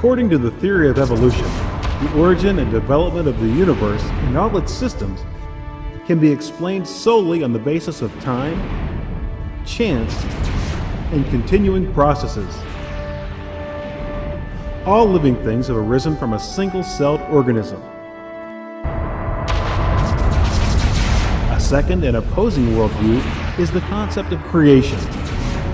According to the theory of evolution, the origin and development of the universe and all its systems can be explained solely on the basis of time, chance, and continuing processes. All living things have arisen from a single-celled organism. A second and opposing worldview is the concept of creation.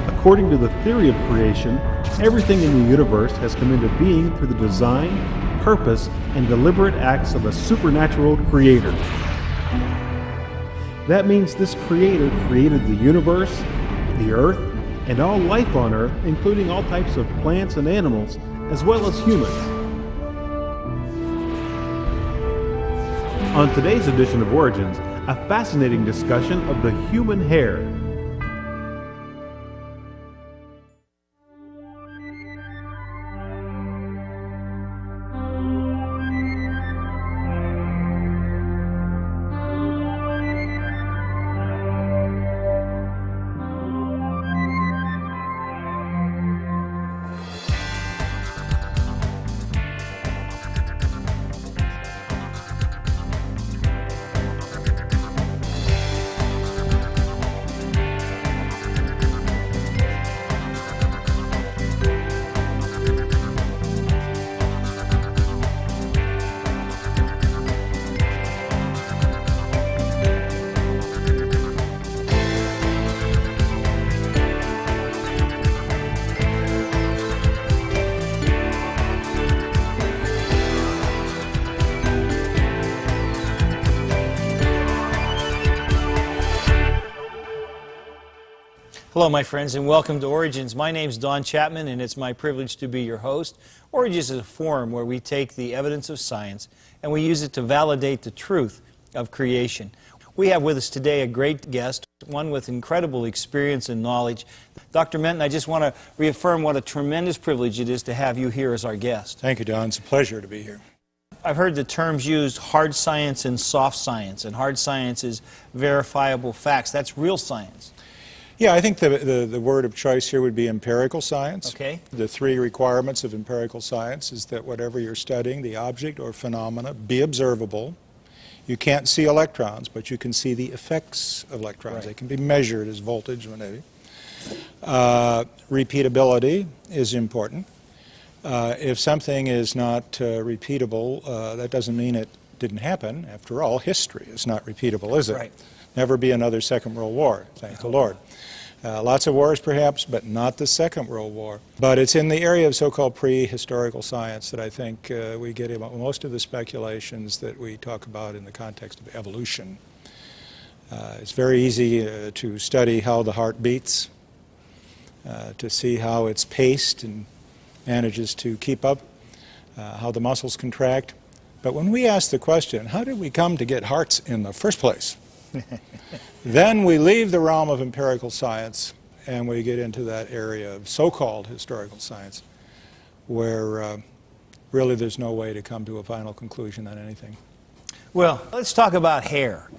According to the theory of creation, everything in the universe has come into being through the design, purpose, and deliberate acts of a supernatural creator. That means this creator created the universe, the earth, and all life on earth, including all types of plants and animals, as well as humans. On today's edition of Origins, a fascinating discussion of the human hair. Hello, my friends, and welcome to Origins. My name's Don Chapman, and it's my privilege to be your host. Origins is a forum where we take the evidence of science and we use it to validate the truth of creation. We have with us today a great guest, one with incredible experience and knowledge. Dr. Menton, I just want to reaffirm what a tremendous privilege it is to have you here as our guest. Thank you, Don. It's a pleasure to be here. I've heard the terms used, hard science and soft science, and hard science is verifiable facts. That's real science. Yeah, I think the word of choice here would be empirical science. Okay. The three requirements of empirical science is that whatever you're studying, the object or phenomena, be observable. You can't see electrons, but you can see the effects of electrons. Right. They can be measured as voltage or maybe. Repeatability is important. If something is not repeatable, that doesn't mean it didn't happen. After all, history is not repeatable, is it? Right. Never be another Second World War, thank the Lord. Lots of wars perhaps, but not the Second World War. But it's in the area of so-called prehistorical science that I think we get about most of the speculations that we talk about in the context of evolution. It's very easy to study how the heart beats, to see how it's paced and manages to keep up, how the muscles contract. But when we ask the question, how did we come to get hearts in the first place? Then we leave the realm of empirical science and we get into that area of so-called historical science where really there's no way to come to a final conclusion on anything. Well, let's talk about hair.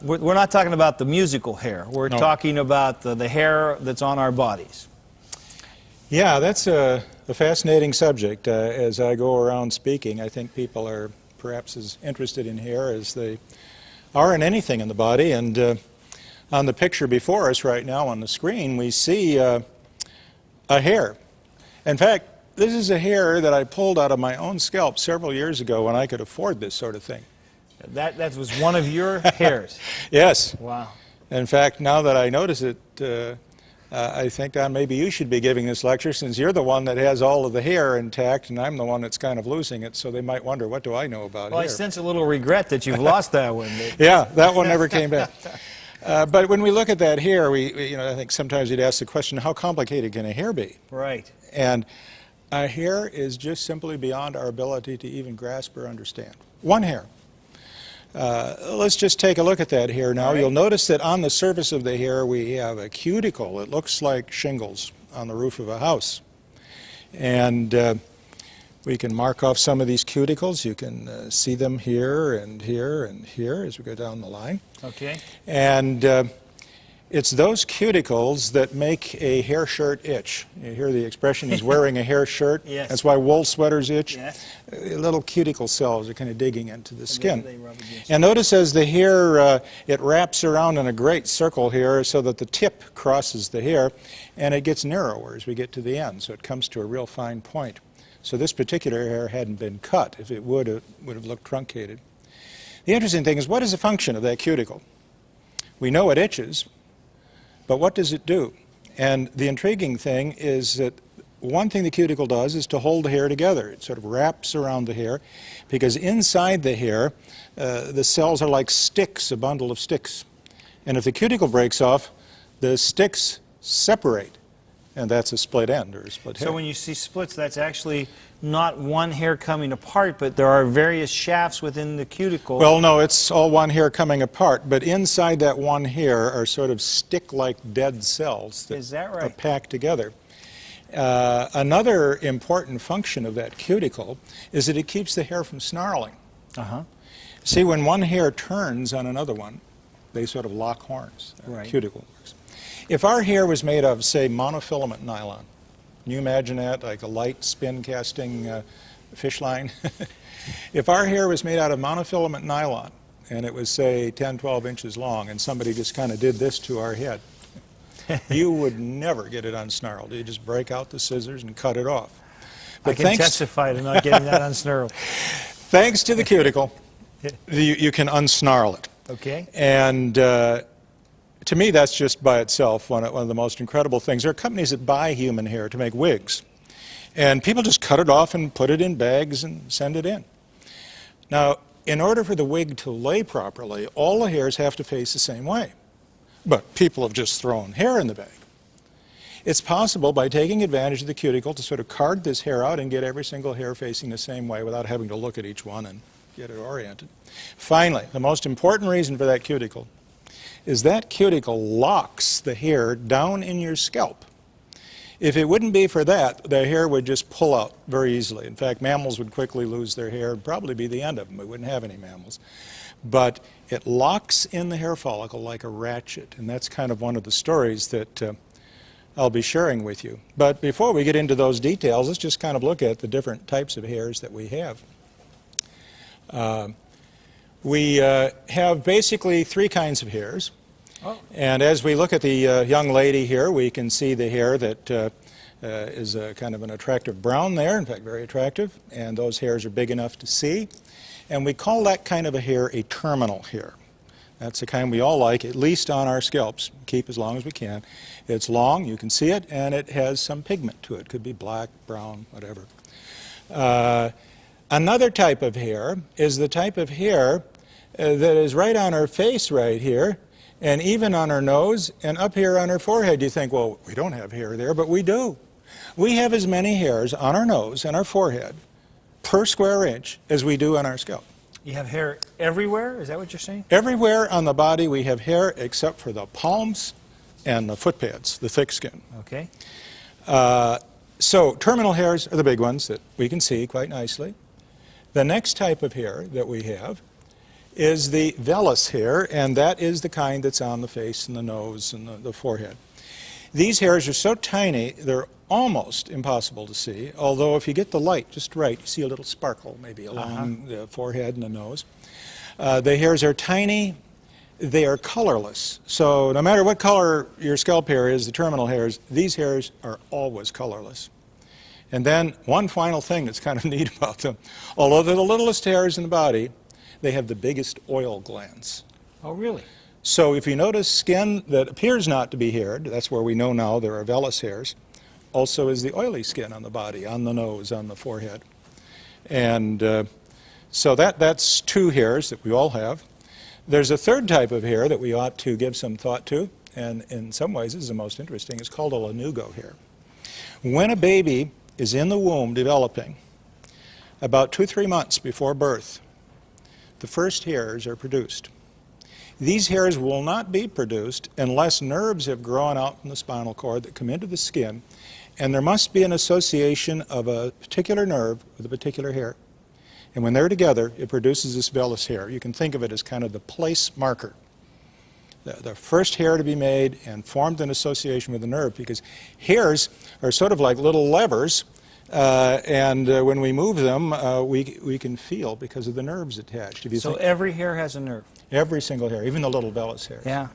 We're not talking about the musical hair. We're talking about the hair that's on our bodies. Yeah, that's a fascinating subject. As I go around speaking, I think people are perhaps as interested in hair as they are in anything in the body. And on the picture before us right now on the screen, we see a hair. In fact, this is a hair that I pulled out of my own scalp several years ago when I could afford this sort of thing. That was one of your hairs? Yes. Wow. In fact, now that I notice it, I think, Don, maybe you should be giving this lecture since you're the one that has all of the hair intact and I'm the one that's kind of losing it, so they might wonder, what do I know about hair? Well, I sense a little regret that you've lost that one. Yeah, that one never came back. But when we look at that hair, I think sometimes you'd ask the question, how complicated can a hair be? Right. And a hair is just simply beyond our ability to even grasp or understand. One hair. Let's just take a look at that hair now. Right. You'll notice that on the surface of the hair we have a cuticle. It looks like shingles on the roof of a house. And we can mark off some of these cuticles. You can see them here and here and here as we go down the line. Okay. And It's those cuticles that make a hair shirt itch. You hear the expression, he's wearing a hair shirt? Yes. That's why wool sweaters itch. Yes. Little cuticle cells are kind of digging into the skin. They rub against And notice as the hair, it wraps around in a great circle here so that the tip crosses the hair, and it gets narrower as we get to the end, so it comes to a real fine point. So this particular hair hadn't been cut. If it would, it would have looked truncated. The interesting thing is, what is the function of that cuticle? We know it itches, but what does it do? And the intriguing thing is that one thing the cuticle does is to hold the hair together. It sort of wraps around the hair, because inside the hair, the cells are like sticks, a bundle of sticks. And if the cuticle breaks off, the sticks separate, and that's a split end or a split hair. So when you see splits, that's actually not one hair coming apart, but there are various shafts within the cuticle. Well, no, it's all one hair coming apart, but inside that one hair are sort of stick-like dead cells that, Is that right? are packed together. Another important function of that cuticle is that it keeps the hair from snarling. Uh-huh. See, when one hair turns on another one, they sort of lock horns. Right. Cuticle works. If our hair was made of, say, monofilament nylon, can you imagine that, like a light spin casting fish line? If our hair was made out of monofilament nylon, and it was, say, 10, 12 inches long, and somebody just kind of did this to our head, you would never get it unsnarled. You just break out the scissors and cut it off. I can testify to not getting that unsnarled. Thanks to the cuticle, you can unsnarl it. Okay. And to me, that's just by itself one of the most incredible things. There are companies that buy human hair to make wigs. And people just cut it off and put it in bags and send it in. Now, in order for the wig to lay properly, all the hairs have to face the same way. But people have just thrown hair in the bag. It's possible by taking advantage of the cuticle to sort of card this hair out and get every single hair facing the same way without having to look at each one and get it oriented. Finally, the most important reason for that cuticle is that cuticle locks the hair down in your scalp. If it wouldn't be for that, the hair would just pull out very easily. In fact, mammals would quickly lose their hair and probably be the end of them. We wouldn't have any mammals. But it locks in the hair follicle like a ratchet, and that's kind of one of the stories that I'll be sharing with you. But before we get into those details, let's just kind of look at the different types of hairs that we have. We have basically three kinds of hairs. Oh. And as we look at the young lady here, we can see the hair that is kind of an attractive brown there, in fact very attractive, and those hairs are big enough to see. And we call that kind of a hair a terminal hair. That's the kind we all like, at least on our scalps, keep as long as we can. It's long, you can see it, and it has some pigment to it. It could be black, brown, whatever. Another type of hair is the type of hair that is right on our face right here, and even on our nose, and up here on our forehead. You think, well, we don't have hair there, but we do. We have as many hairs on our nose and our forehead per square inch as we do on our scalp. You have hair everywhere? Is that what you're saying? Everywhere on the body we have hair except for the palms and the foot pads, the thick skin. Okay. So terminal hairs are the big ones that we can see quite nicely. The next type of hair that we have is the vellus hair, and that is the kind that's on the face and the nose and the forehead. These hairs are so tiny, they're almost impossible to see, although if you get the light just right, you see a little sparkle maybe along the forehead and the nose. The hairs are tiny, they are colorless. So no matter what color your scalp hair is, the terminal hairs, these hairs are always colorless. And then one final thing that's kind of neat about them, although they're the littlest hairs in the body, they have the biggest oil glands. Oh, really? So if you notice skin that appears not to be haired, that's where we know now there are vellus hairs, also is the oily skin on the body, on the nose, on the forehead. And so that's two hairs that we all have. There's a third type of hair that we ought to give some thought to, and in some ways this is the most interesting. It's called a lanugo hair. When a baby is in the womb developing, about 2-3 months before birth, the first hairs are produced. These hairs will not be produced unless nerves have grown out from the spinal cord that come into the skin, and there must be an association of a particular nerve with a particular hair. And when they're together, it produces this vellus hair. You can think of it as kind of the place marker. the first hair to be made and formed in association with the nerve, because hairs are sort of like little levers, and when we move them, we can feel because of the nerves attached. If you So think, every hair has a nerve? every single hair, even the little vellus hairs. Yeah.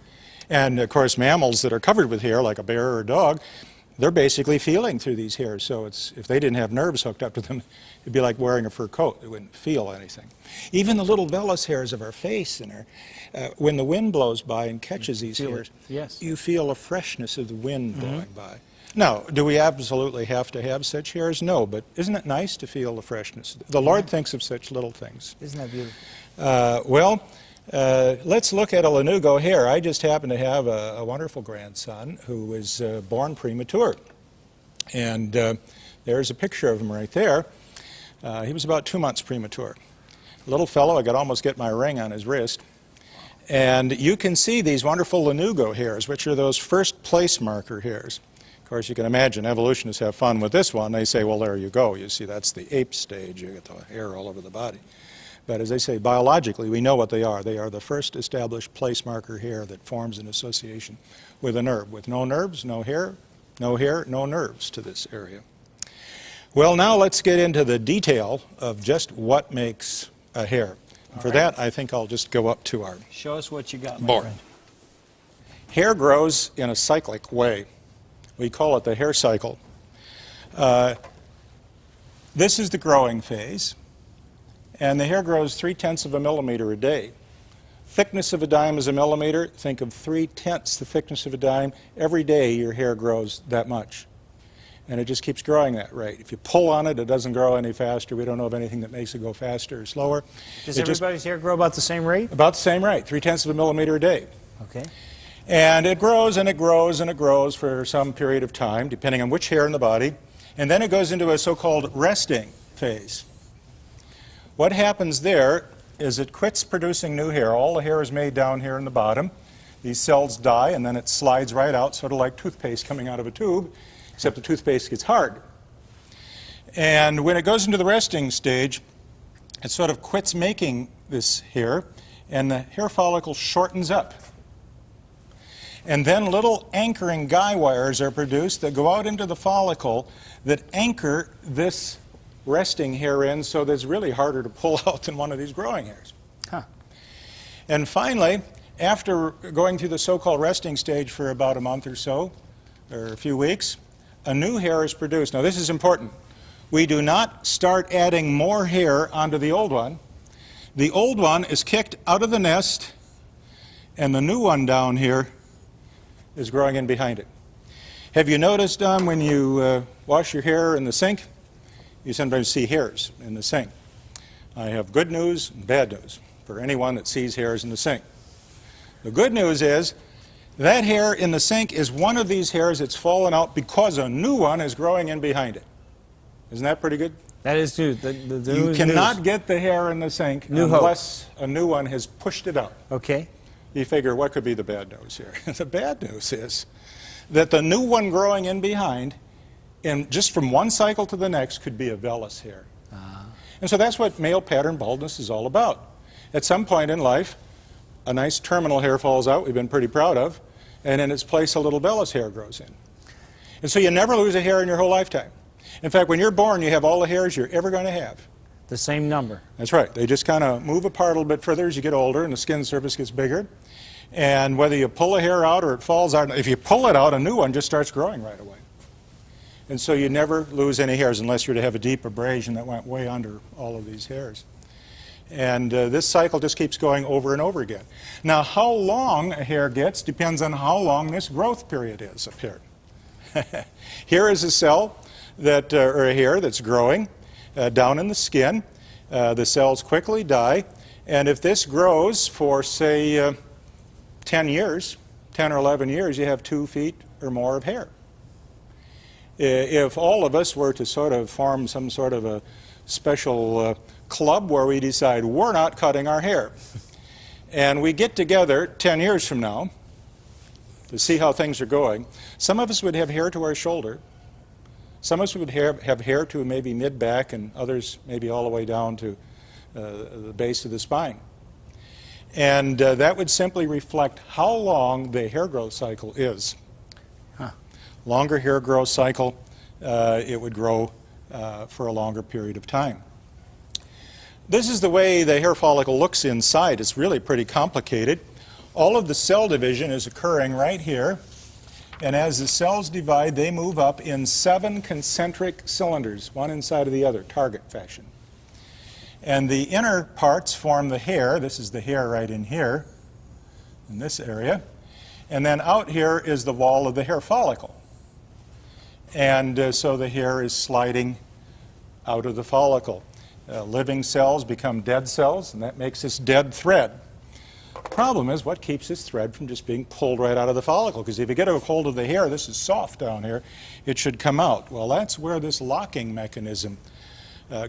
And of course, mammals that are covered with hair, like a bear or a dog, they're basically feeling through these hairs. So if they didn't have nerves hooked up to them, it'd be like wearing a fur coat. They wouldn't feel anything. Even the little vellus hairs of our face, and when the wind blows by and catches these hairs, yes, you feel a freshness of the wind blowing by. Now, do we absolutely have to have such hairs? No, but isn't it nice to feel the freshness? The Lord thinks of such little things. Isn't that beautiful? Let's look at a lanugo hair. I just happen to have a wonderful grandson who was born premature. And there's a picture of him right there. He was about 2 months premature. Little fellow, I could almost get my ring on his wrist. And you can see these wonderful lanugo hairs, which are those first place marker hairs. Of course, you can imagine evolutionists have fun with this one. They say, well, there you go. You see, that's the ape stage. You get the hair all over the body. But as they say, biologically, we know what they are. They are the first established place marker hair that forms an association with a nerve. With no nerves, no hair, no nerves to this area. Well, now let's get into the detail of just what makes a hair. For that, I think I'll just go up to our Show us what you got, my board. friend. Hair grows in a cyclic way. We call it the hair cycle. This is the growing phase. And the hair grows 3/10 of a millimeter a day. Thickness of a dime is a millimeter. Think of 3/10 the thickness of a dime. Every day your hair grows that much. And it just keeps growing that rate. If you pull on it, it doesn't grow any faster. We don't know of anything that makes it go faster or slower. Does everybody's hair grow about the same rate? About the same rate, 3/10 of a millimeter a day. Okay. And it grows and it grows and it grows for some period of time, depending on which hair in the body. And then it goes into a so-called resting phase. What happens there is it quits producing new hair. All the hair is made down here in the bottom. These cells die, and then it slides right out, sort of like toothpaste coming out of a tube, except the toothpaste gets hard. And when it goes into the resting stage, it sort of quits making this hair, and the hair follicle shortens up. And then little anchoring guy wires are produced that go out into the follicle that anchor this resting hair in, so that it's really harder to pull out than one of these growing hairs. Huh. And finally, after going through the so-called resting stage for about a month or so, or a few weeks, a new hair is produced. Now this is important. We do not start adding more hair onto the old one. The old one is kicked out of the nest, and the new one down here is growing in behind it. Have you noticed, when you wash your hair in the sink, you sometimes see hairs in the sink? I have good news and bad news for anyone that sees hairs in the sink. The good news is that hair in the sink is one of these hairs that's fallen out because a new one is growing in behind it. Isn't that pretty good? That is true. You cannot get the hair in the sink unless a new one has pushed it out. Okay. You figure, what could be the bad news here? The bad news is that the new one growing in behind, and just from one cycle to the next, could be a vellus hair. And so that's what male pattern baldness is all about. At some point in life, a nice terminal hair falls out, we've been pretty proud of, and in its place a little vellus hair grows in. And so you never lose a hair in your whole lifetime. In fact, when you're born, you have all the hairs you're ever going to have. The same number. That's right. They just kind of move apart a little bit further as you get older and the skin surface gets bigger. And whether you pull a hair out or it falls out, if you pull it out, a new one just starts growing right away. And so you never lose any hairs unless you're to have a deep abrasion that went way under all of these hairs. And this cycle just keeps going over and over again. Now, how long a hair gets depends on how long this growth period is up here. Here is a cell that, or a hair that's growing down in the skin. The cells quickly die, and if this grows for, say, 10 years, 10 or 11 years, you have 2 feet or more of hair. If all of us were to sort of form some sort of a special club where we decide we're not cutting our hair, and we get together 10 years from now to see how things are going, some of us would have hair to our shoulder, some of us would have hair to maybe mid-back, and others maybe all the way down to the base of the spine. And that would simply reflect how long the hair growth cycle is. Longer hair growth cycle, it would grow for a longer period of time. This is the way the hair follicle looks inside. It's really pretty complicated. All of the cell division is occurring right here. And as the cells divide, they move up in 7 concentric cylinders, one inside of the other, target fashion. And the inner parts form the hair. This is the hair right in here, in this area. And then out here is the wall of the hair follicle. And so the hair is sliding out of the follicle. Living cells become dead cells, and that makes this dead thread. The problem is, what keeps this thread from just being pulled right out of the follicle? Because if you get a hold of the hair, this is soft down here, it should come out. Well, that's where this locking mechanism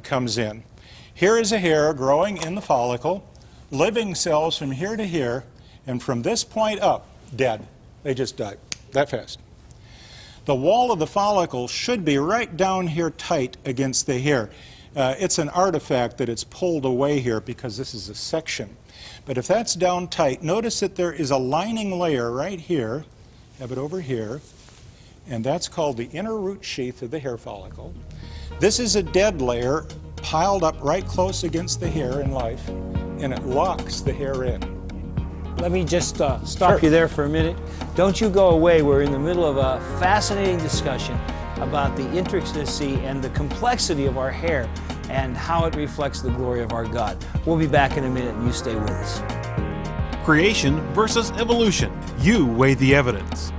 comes in. Here is a hair growing in the follicle, living cells from here to here, and from this point up, dead. They just die that fast. The wall of the follicle should be right down here tight against the hair. It's an artifact that it's pulled away here because this is a section. But if that's down tight, notice that there is a lining layer right here, have it over here, and that's called the inner root sheath of the hair follicle. This is a dead layer piled up right close against the hair in life, and it locks the hair in. Let me just stop you there for a minute. Don't you go away. We're in the middle of a fascinating discussion about the intricacy and the complexity of our hair and how it reflects the glory of our God. We'll be back in a minute, and you stay with us. Creation versus evolution. You weigh the evidence.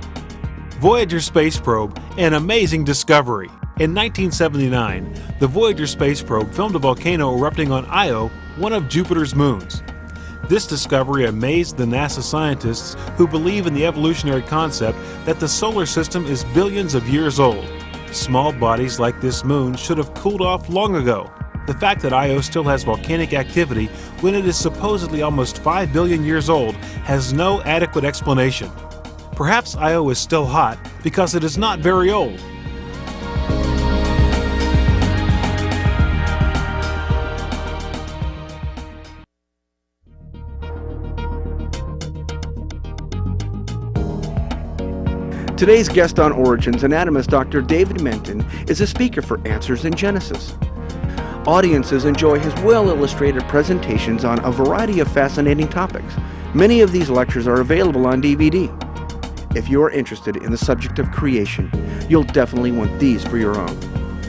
Voyager space probe, an amazing discovery. In 1979, the Voyager space probe filmed a volcano erupting on Io, one of Jupiter's moons. This discovery amazed the NASA scientists who believe in the evolutionary concept that the solar system is billions of years old. Small bodies like this moon should have cooled off long ago. The fact that Io still has volcanic activity when it is supposedly almost 5 billion years old has no adequate explanation. Perhaps Io is still hot because it is not very old. Today's guest on Origins, anatomist Dr. David Menton, is a speaker for Answers in Genesis. Audiences enjoy his well-illustrated presentations on a variety of fascinating topics. Many of these lectures are available on DVD. If you're interested in the subject of creation, you'll definitely want these for your own.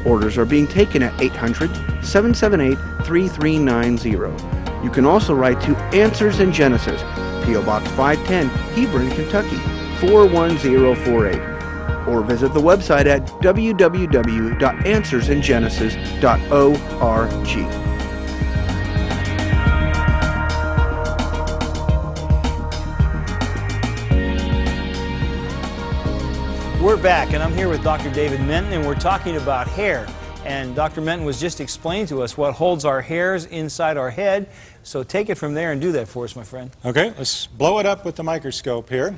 Orders are being taken at 800-778-3390. You can also write to Answers in Genesis, P.O. Box 510, Hebron, Kentucky, 41048, or visit the website at www.answersingenesis.org. We're back, and I'm here with Dr. David Menton, and we're talking about hair. And Dr. Menton was just explaining to us what holds our hairs inside our head. So take it from there and do that for us, my friend. Okay, let's blow it up with the microscope here.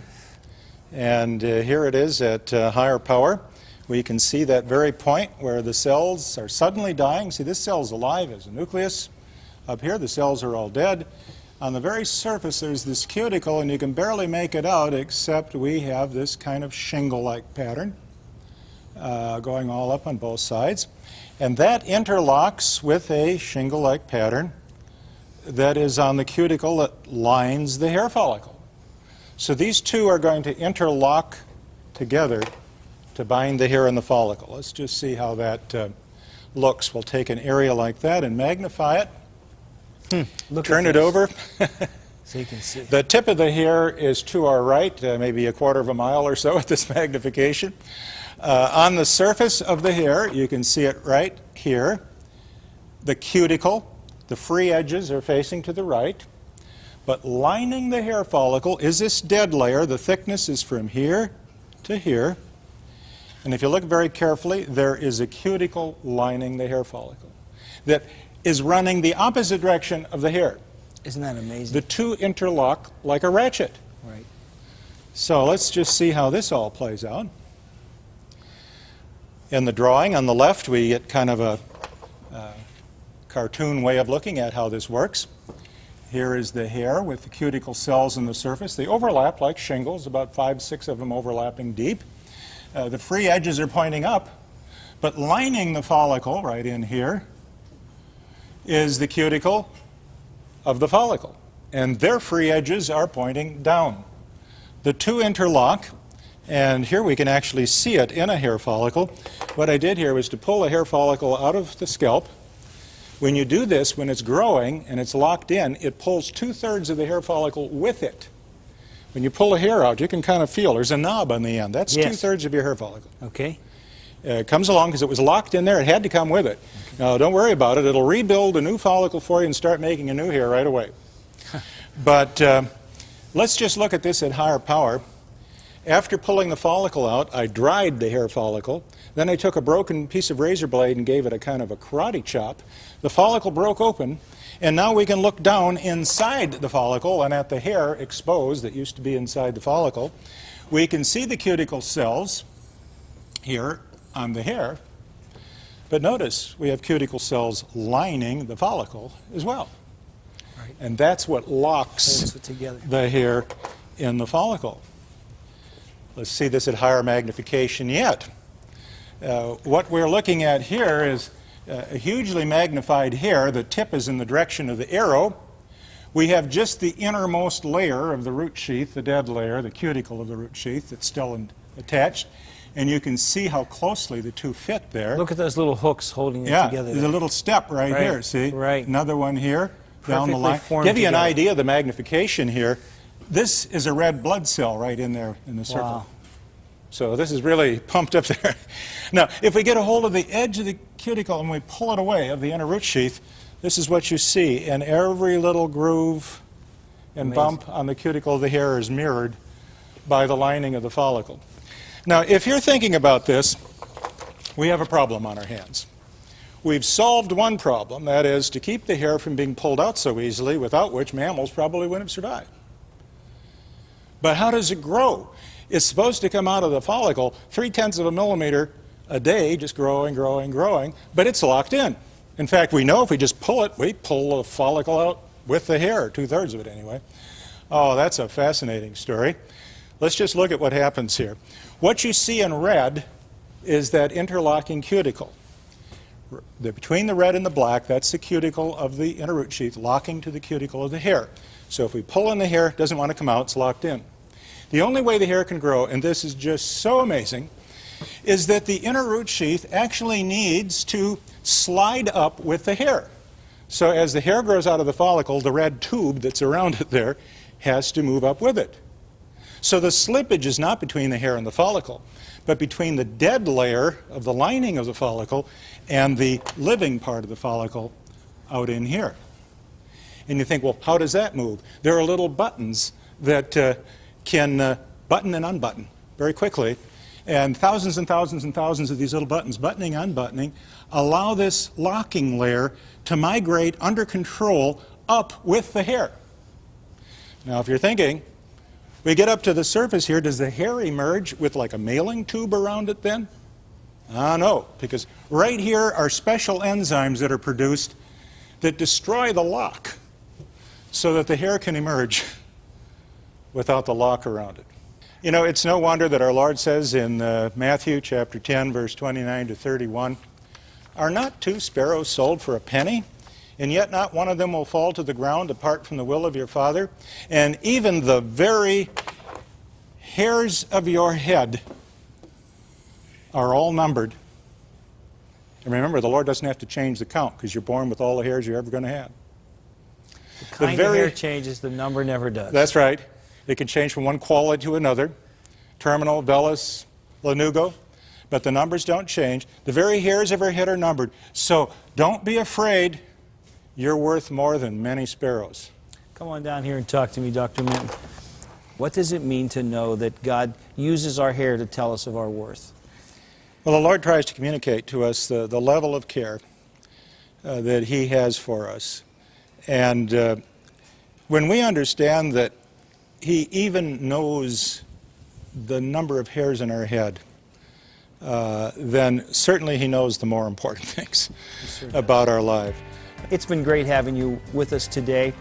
And here it is at higher power. We can see that very point where the cells are suddenly dying. See, this cell's alive as a nucleus. Up here, the cells are all dead. On the very surface, there's this cuticle, and you can barely make it out, except we have this kind of shingle-like pattern going all up on both sides. And that interlocks with a shingle-like pattern that is on the cuticle that lines the hair follicle. So these two are going to interlock together to bind the hair in the follicle. Let's just see how that looks. We'll take an area like that and magnify it. Turn it over. So you can see. The tip of the hair is to our right, maybe a quarter of a mile or so at this magnification. On the surface of the hair, you can see it right here. The cuticle, the free edges are facing to the right. But lining the hair follicle is this dead layer. The thickness is from here to here. And if you look very carefully, there is a cuticle lining the hair follicle that is running the opposite direction of the hair. Isn't that amazing? The two interlock like a ratchet. Right. So let's just see how this all plays out. In the drawing on the left, we get kind of a cartoon way of looking at how this works. Here is the hair with the cuticle cells in the surface. They overlap like shingles, about 5, 6 of them overlapping deep. The free edges are pointing up, but lining the follicle right in here is the cuticle of the follicle, and their free edges are pointing down. The two interlock, and here we can actually see it in a hair follicle. What I did here was to pull a hair follicle out of the scalp. When you do this, when it's growing and it's locked in, it pulls 2/3 of the hair follicle with it. When you pull the hair out, you can kind of feel there's a knob on the end. That's 2/3 of your hair follicle. Okay. It comes along because it was locked in there. It had to come with it. Okay. Now, don't worry about it. It'll rebuild a new follicle for you and start making a new hair right away. But let's just look at this at higher power. After pulling the follicle out, I dried the hair follicle. Then I took a broken piece of razor blade and gave it a kind of a karate chop. The follicle broke open, and now we can look down inside the follicle and at the hair exposed that used to be inside the follicle. We can see the cuticle cells here on the hair, but notice we have cuticle cells lining the follicle as well. Right. And that's what locks the hair in the follicle. Let's see this at higher magnification yet. What we're looking at here is a hugely magnified hair. The tip is in the direction of the arrow. We have just the innermost layer of the root sheath, the dead layer, the cuticle of the root sheath that's still attached. And you can see how closely the two fit there. Look at those little hooks holding it together. Yeah, there's a little step right here, see? Right. Another one here, down the line. Give you an idea of the magnification here. This is a red blood cell right in there in the circle. Wow. So this is really pumped up there. Now, if we get a hold of the edge of the cuticle and we pull it away of the inner root sheath, this is what you see. And every little groove and bump on the cuticle of the hair is mirrored by the lining of the follicle. Now, if you're thinking about this, we have a problem on our hands. We've solved one problem, that is to keep the hair from being pulled out so easily, without which mammals probably wouldn't have survived. But how does it grow? It's supposed to come out of the follicle 0.3 of a millimeter a day, just growing, growing, growing, but it's locked in. In fact, we know if we just pull it, we pull the follicle out with the hair, 2/3 of it anyway. Oh, that's a fascinating story. Let's just look at what happens here. What you see in red is that interlocking cuticle. Between the red and the black, that's the cuticle of the inner root sheath locking to the cuticle of the hair. So if we pull in the hair, it doesn't want to come out, it's locked in. The only way the hair can grow, and this is just so amazing, is that the inner root sheath actually needs to slide up with the hair. So as the hair grows out of the follicle, the red tube that's around it there has to move up with it. So the slippage is not between the hair and the follicle, but between the dead layer of the lining of the follicle and the living part of the follicle out in here. And you think, well, how does that move? There are little buttons that can button and unbutton very quickly. And thousands and thousands and thousands of these little buttons, buttoning, unbuttoning, allow this locking layer to migrate under control up with the hair. Now, if you're thinking, we get up to the surface here, does the hair emerge with like a mailing tube around it then? No, because right here are special enzymes that are produced that destroy the lock so that the hair can emerge without the lock around it. You know, it's no wonder that our Lord says in Matthew chapter 10, verse 29 to 31, "Are not 2 sparrows sold for a penny? And yet not one of them will fall to the ground apart from the will of your Father. And even the very hairs of your head are all numbered." And remember, the Lord doesn't have to change the count because you're born with all the hairs you're ever going to have. The kind of hair changes, the number never does. That's right. It can change from one quality to another, terminal, vellus, lanugo, but the numbers don't change. The very hairs of your head are numbered. So don't be afraid. You're worth more than many sparrows. Come on down here and talk to me, Dr. Minton. What does it mean to know that God uses our hair to tell us of our worth? Well, the Lord tries to communicate to us the level of care that He has for us. And when we understand that He even knows the number of hairs in our head, then certainly He knows the more important things about our life. It's been great having you with us today.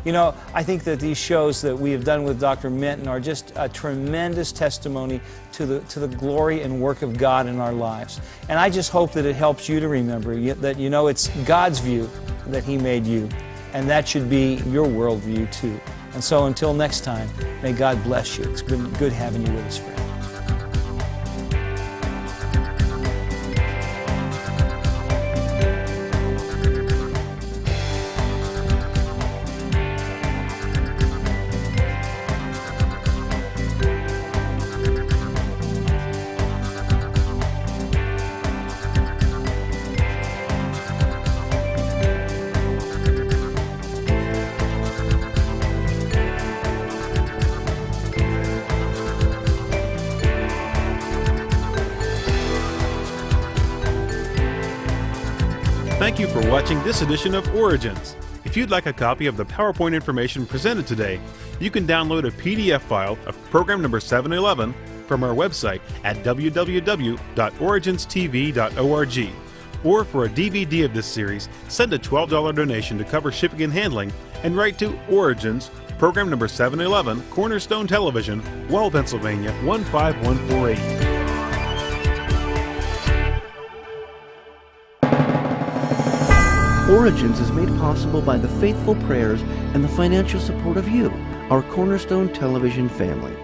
You know, I think that these shows that we have done with Dr. Minton are just a tremendous testimony to the glory and work of God in our lives. And I just hope that it helps you to remember that, you know, it's God's view that He made you, and that should be your worldview too. And so until next time, may God bless you. It's been good having you with us, friend. Thank you for watching this edition of Origins. If you'd like a copy of the PowerPoint information presented today, you can download a PDF file of program number 711 from our website at www.originstv.org. Or for a DVD of this series, send a $12 donation to cover shipping and handling and write to Origins, program number 711, Cornerstone Television, Wall, Pennsylvania 15148. Origins is made possible by the faithful prayers and the financial support of you, our Cornerstone Television family.